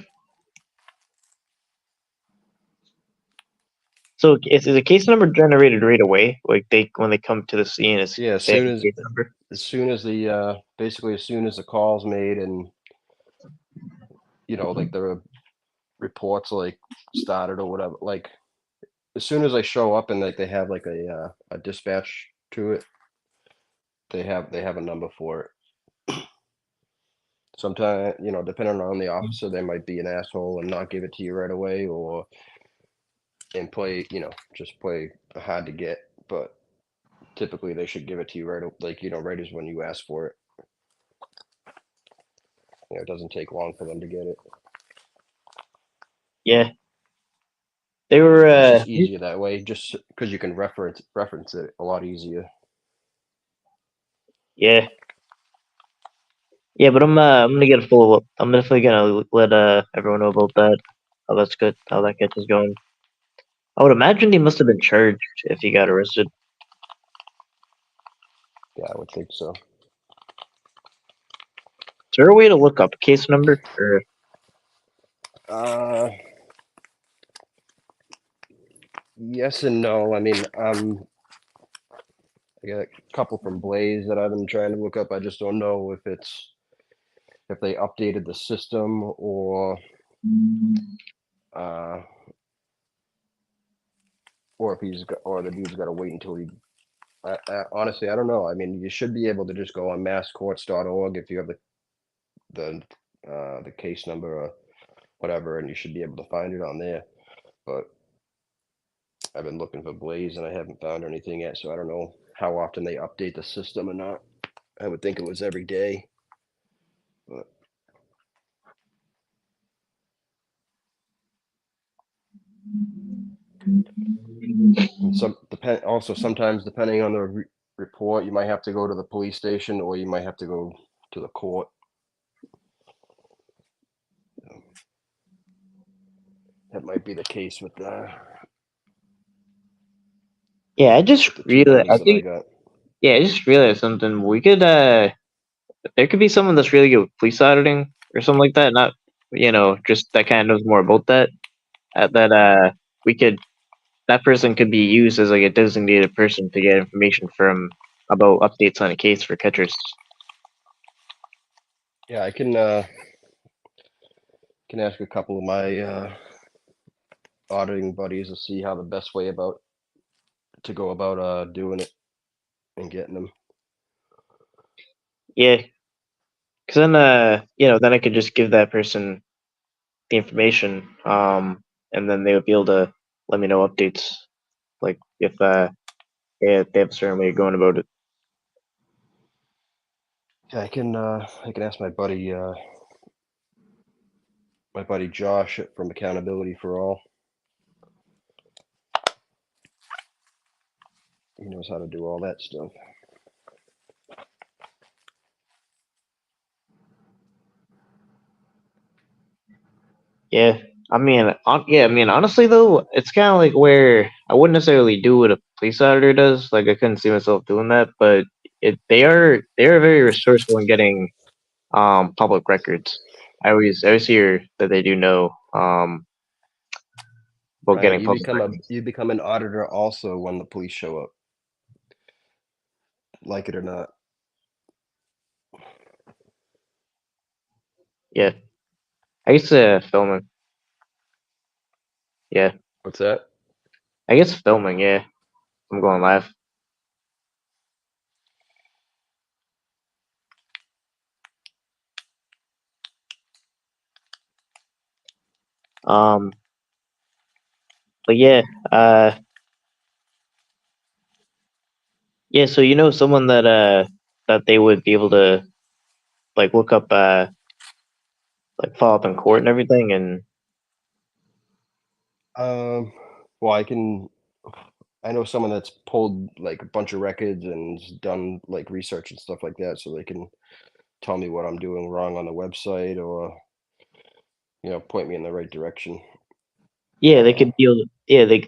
So is the case number generated right away? Like when they come to the scene, it's Yeah, they have the case number. as soon as the basically as soon as the call's made and like the reports like started or whatever, like as soon as I show up and like they have like a dispatch to it, they have a number for it. Sometimes, depending on the officer, they might be an asshole and not give it to you right away, or and play, just play hard to get. But typically, they should give it to you right as when you ask for it. It doesn't take long for them to get it. Yeah. They were It's just easier that way, just because you can reference it a lot easier. yeah. Yeah, but I'm gonna get a follow up. I'm definitely gonna let everyone know about that. How that's good. How that catch is going. I would imagine he must have been charged if he got arrested. Yeah, I would think so. Is there a way to look up case number? Or Yes and no. I mean, I got a couple from Blaze that I've been trying to look up. I just don't know if they updated the system uh, or if or the dude's got to wait until he. Honestly, I don't know. I mean, you should be able to just go on masscourts.org if you have the case number or whatever, and you should be able to find it on there. But I've been looking for Blaze and I haven't found anything yet, so I don't know how often they update the system or not. I would think it was every day, but and sometimes depending on the report, you might have to go to the police station or you might have to go to the court. That might be the case with yeah, I just the two realized. buddies that I got. Yeah, I just realized something. We could there could be someone that's really good with police auditing or something like that. Not just that kind of knows more about that. That we could that person could be used as like a designated person to get information from about updates on a case for catchers. Yeah, I can ask a couple of my auditing buddies to see how the best way to go about doing it and getting them. Yeah, because then then I could just give that person the information, and then they would be able to let me know updates, like if they have a certain way of going about it. Yeah, I can ask my buddy Josh from Accountability for All. He knows how to do all that stuff. Yeah, I mean, honestly though, it's kind of like where I wouldn't necessarily do what a police auditor does. Like, I couldn't see myself doing that, but they are very resourceful in getting public records. I always hear that they do know about Right, getting public records. you become an auditor also when the police show up, like it or not. Yeah, I used to film it. Yeah, What's that? I guess filming, yeah. I'm going live. Um, but yeah, yeah. So you know someone that they would be able to like look up like follow up in court and everything, and Well, I know someone that's pulled like a bunch of records and done like research and stuff like that, so they can tell me what I'm doing wrong on the website or point me in the right direction. yeah, they Uh, could be able to, yeah, they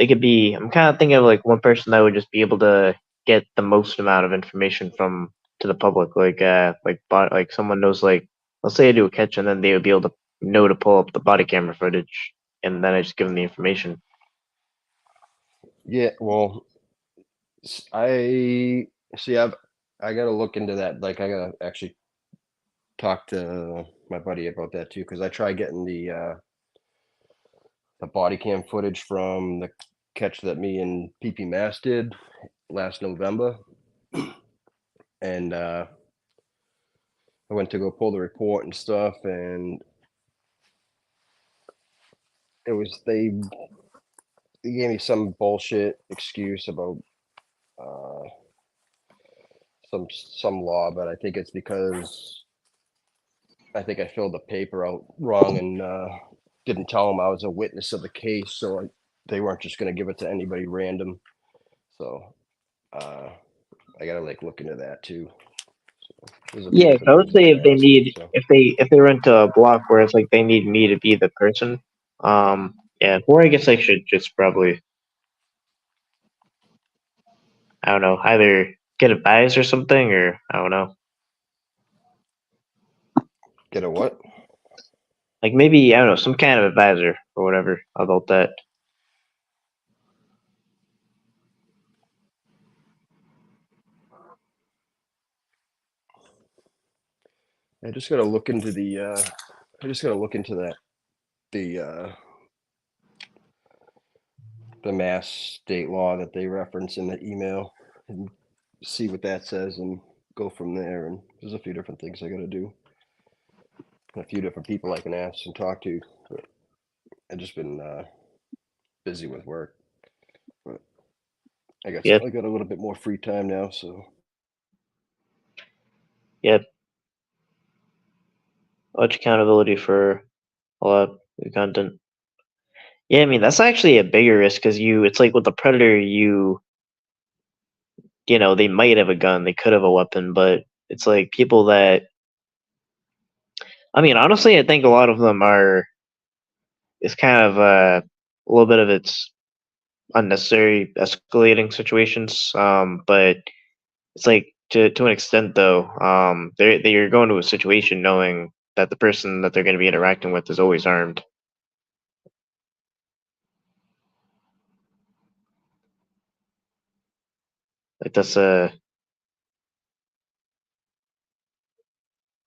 could be. I'm kind of thinking of like one person that would just be able to get the most amount of information from to the public, like someone knows like let's say I do a catch and then they would be able to know to pull up the body camera footage and then I just give them the information. yeah, well, I see. I gotta look into that. Like, I gotta actually talk to my buddy about that too, because I tried getting the body cam footage from the catch that me and PP Mass did last November, and I went to go pull the report and stuff, and it was they gave me some bullshit excuse about uh, some law, but I think it's because I think I filled the paper out wrong and didn't tell them I was a witness of the case, so they weren't just going to give it to anybody random. So uh, I gotta like look into that too. So there's a few Yeah, so different I would things I say gotta ask them. So if they rent a block where it's like they need me to be the person, yeah, or I guess I should just probably I don't know either get a bias or something or I don't know get a what? like maybe I don't know some kind of advisor or whatever about that. I just gotta look into the. I just gotta look into that the mass state law that they reference in the email and see what that says and go from there. And there's a few different things I gotta do. A few different people I can ask and talk to. But I've just been busy with work. But Yeah, I got a little bit more free time now, so yeah, much accountability for a lot of content. Yeah, I mean that's actually a bigger risk because it's like with the predator, you know they might have a gun, they could have a weapon, but it's like people that I mean honestly, I think a lot of them are. It's kind of a little bit of it's unnecessary escalating situations. But it's like to an extent though, they're going to a situation knowing that the person that they're going to be interacting with is always armed. Like that's a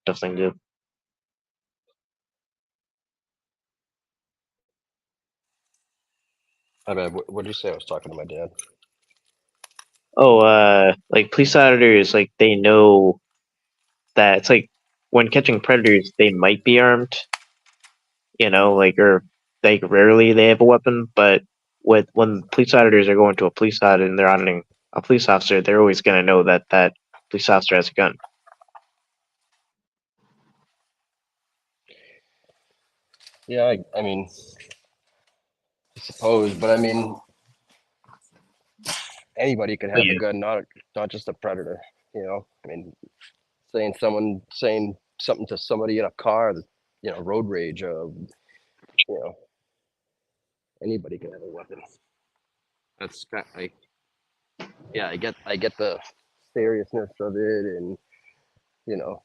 tough thing to do. I mean, what did you say? I was talking to my dad. Oh, like police auditors, like they know that it's like when catching predators, they might be armed, you know, like or like rarely they have a weapon, but when police auditors are going to a police audit and they're auditing a police officer, they're always going to know that that police officer has a gun. Yeah, I mean, I suppose, but I mean, anybody could But have a gun, not just a predator. I mean, saying something to somebody in a car, road rage. You know, anybody can have a weapon. That's kind yeah, I get the seriousness of it, and you know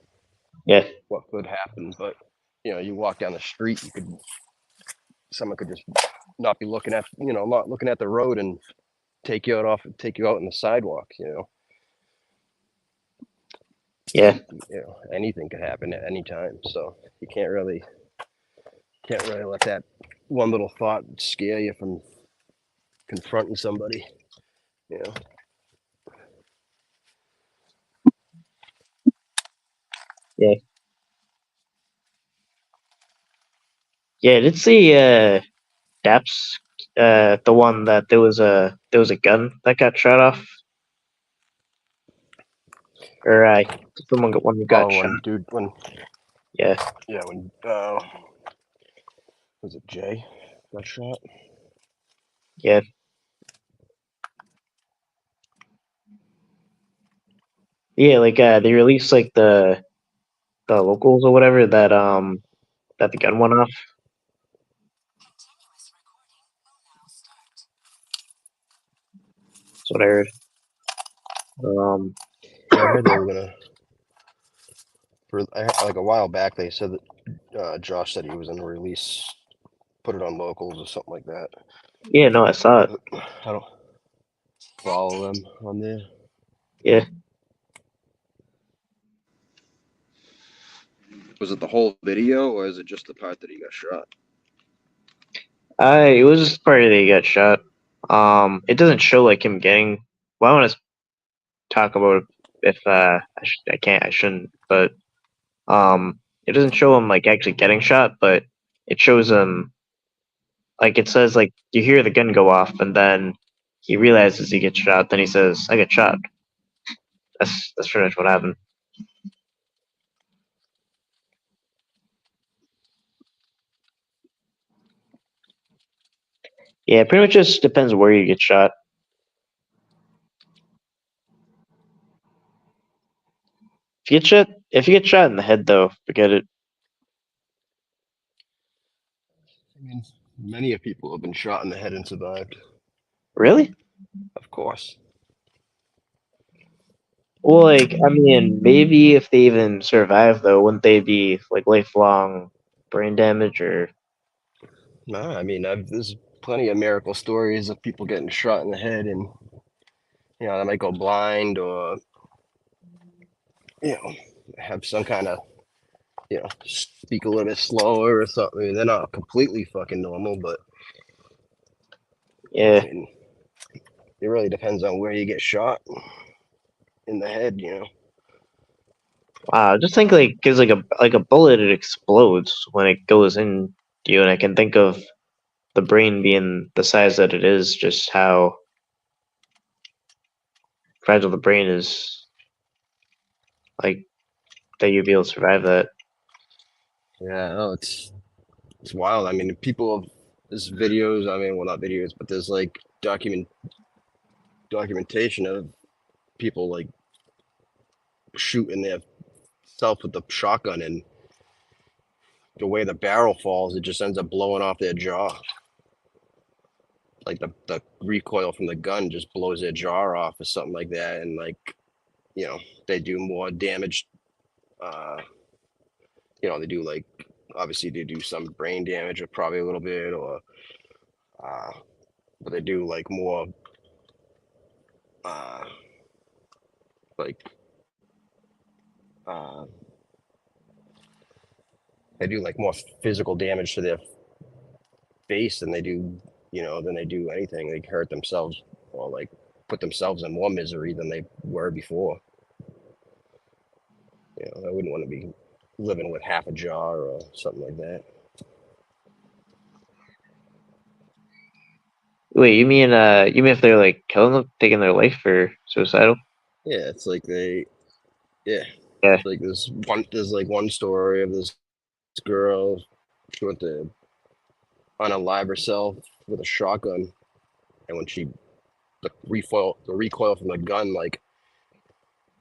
yeah, what could happen, but you walk down the street, someone could just not be looking at, not looking at the road and take you out on the sidewalk. yeah, Anything could happen at any time, so you can't really let that one little thought scare you from, confronting somebody. You know. Yeah, I did see Daps, the one that there was a gun that got shot off, or someone got one who got shot. When dude, when Yeah, when was it Jay got shot? yeah, yeah. Like they released like the locals or whatever that the gun went off. That's what I heard. Yeah, I heard they were gonna. Like a while back, they said that Josh said he was gonna release, put it on locals or something like that. Yeah, no, I saw it. I don't follow them on there. Yeah, Was it the whole video, or is it just the part that he got shot? it was just part that he got shot. It doesn't show like him getting. Well, I want to talk about it if I can't, I shouldn't, but it doesn't show him like actually getting shot, but it shows him like it says like you hear the gun go off, and then he realizes he gets shot. Then he says, "I get shot." That's pretty much what happened. Yeah, pretty much just depends where you get shot. If you get shot in the head, though, forget it. I mean, many of people have been shot in the head and survived. Really? Of course. Well, like I mean, maybe if they even survive, though, wouldn't they be like lifelong brain damage or? Nah, I mean, there's plenty of miracle stories of people getting shot in the head, and they might go blind or have some kind of speak a little bit slower or something. I mean, they're not completely fucking normal, but I Yeah. mean, it really depends on where you get shot in the head. Wow, just think like because like a bullet, it explodes when it goes in you, and I can think of the brain being the size that it is, just how fragile the brain is, like that you'd be able to survive that. Yeah, no, it's wild. I mean, there's videos. I mean, well, not videos, but there's like documentation of people like shooting their self with the shotgun, and the way the barrel falls, it just ends up blowing off their jaw. Like the recoil from the gun just blows their jaw off or something like that, and like they do more damage. Uh, they do like obviously they do some brain damage or probably a little bit, or but they do like more uh, like uh, they do like more physical damage to their face than they do anything. They hurt themselves or like put themselves in more misery than they were before. I wouldn't want to be living with half a jaw or something like that. Wait, you mean if they're like killing them, taking their life or suicidal? Yeah, it's like yeah, Yeah, it's like there's like one story of this girl. She went to unalive herself with a shotgun, and when the recoil from the gun, like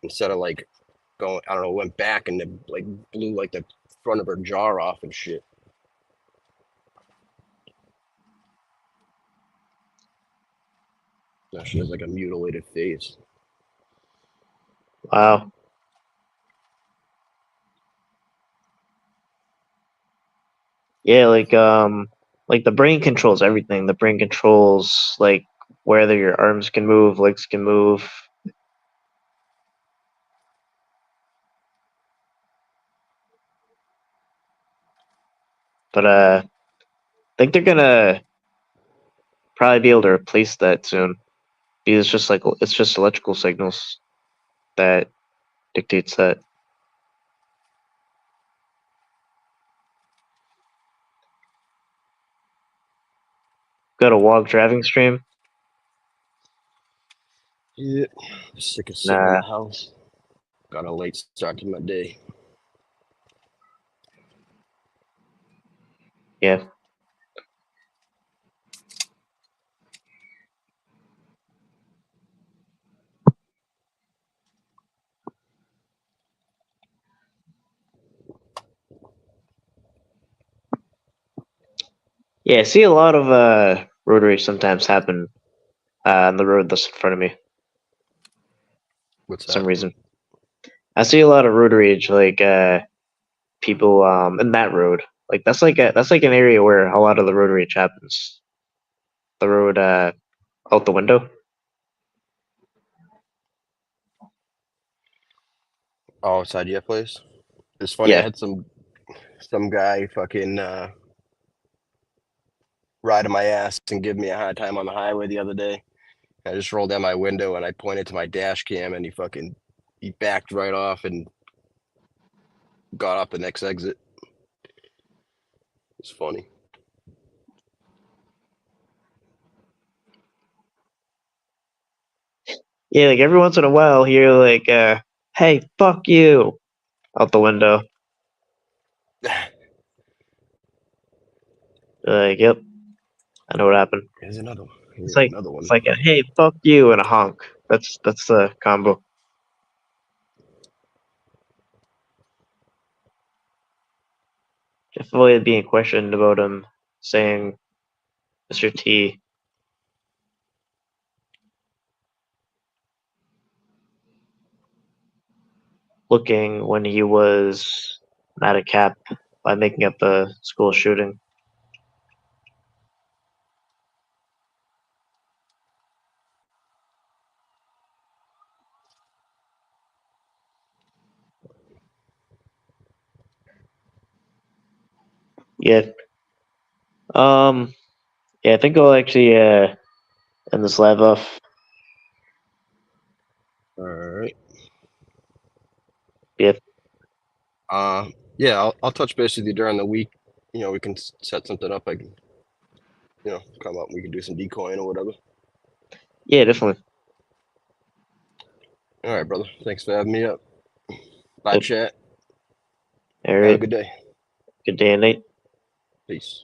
instead of like going, I don't know, went back and it like blew like the front of her jaw off and shit. Now she has like a mutilated face. wow. Yeah, like the brain controls everything. The brain controls like whether your arms can move, legs can move. But I think they're gonna probably be able to replace that soon. Because it's just electrical signals that dictates that. Got a walk driving stream? Yeah. Sick of sitting in Nah. the house. Got a late start to my day. Yeah. Yeah, I see a lot of road rage sometimes happen on the road that's in front of me What's for some that? reason. I see a lot of road rage, like people in that road. Like that's like an area where a lot of the road rage happens. The road out the window. Oh, outside your place? It's funny. I Yeah. had some guy fucking riding my ass and give me a hard time on the highway the other day. I just rolled down my window and I pointed to my dash cam and he backed right off and got off the next exit. It's funny. Yeah, like every once in a while hear like hey, fuck you out the window. Like, yep, I know what happened. Here's another one. It's Here's like another it's one. like a hey, fuck you and a honk. That's the combo. Jeff avoided being questioned about him saying Mr. T. Looking when he was mad at Cap by making up the school shooting. Yeah. Um. Yeah, I think I'll actually end this live off. All right. Yeah. Yeah, I'll touch base with you during the week. We can set something up. I can, come up and we can do some decoying or whatever. Yeah, definitely. All right, brother. Thanks for having me up. Bye, Yep. chat. All Have a right. good day. Good day, Nate. Peace.